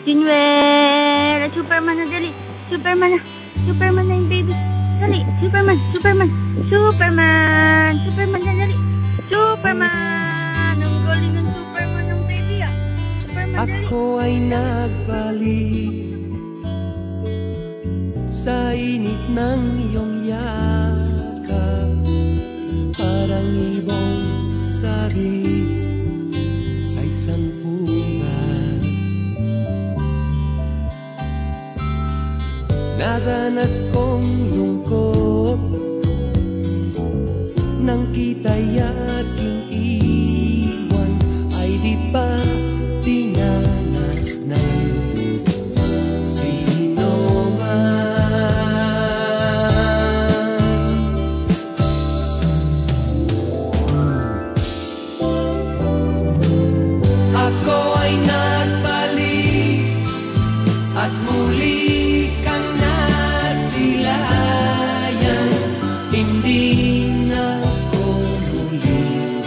Sinuel! Superman na, dali! Superman na! Superman na yung baby! Dali! Superman! Superman! Superman! Superman na, dali! Superman! Ang galing ng Superman ng baby, ah! Superman, dali! Ako ay nagbalik sa init ng iyong yakap, parang ibong sabi sa isang pugat. Nadanas kong lungkot nang kita'y aking iwan, ay di pa dinanas ng sino man. Ako ay nagbalik at muli kang nasilayan. Hindi na ko muli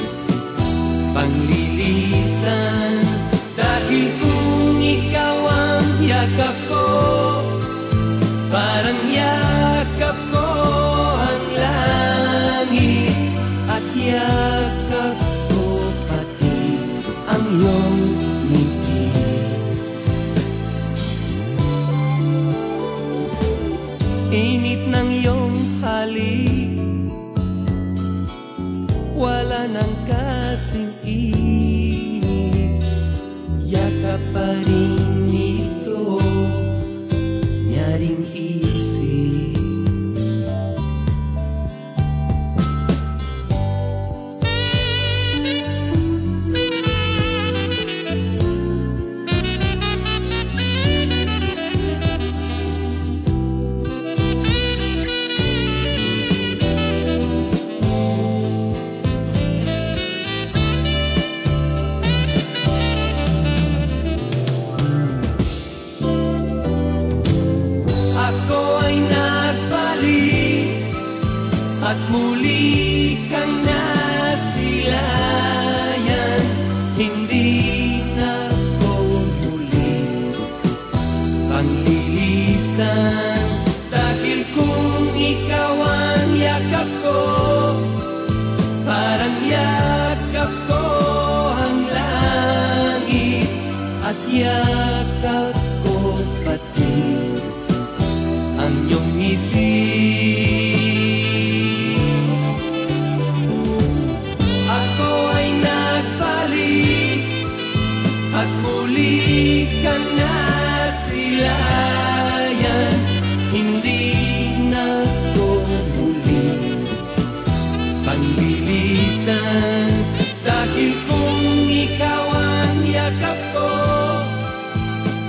panglilisan, dahil kung ikaw ang yakap ko, parang yakap ko ang langit, at yakap ko pati ang iyong ngiti. Init ng iyong halik, wala nang kasing init, yakap pa rin ito, nyaring isip. Ako ay nagbalik at muli kang nasilayan. Hindi na ko muli panglilisan, dahil kung ikaw ang yakap ko, parang yakap ko ang langit, at yakap ko pati ang iyong ngiti. Ako ay nagbalik at muli kang nasilayan. Hindi na ko muli panglilisan, dahil kung ikaw ang yakap ko,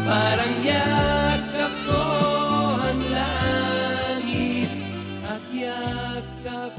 parang yakap ko ang langit, at yakap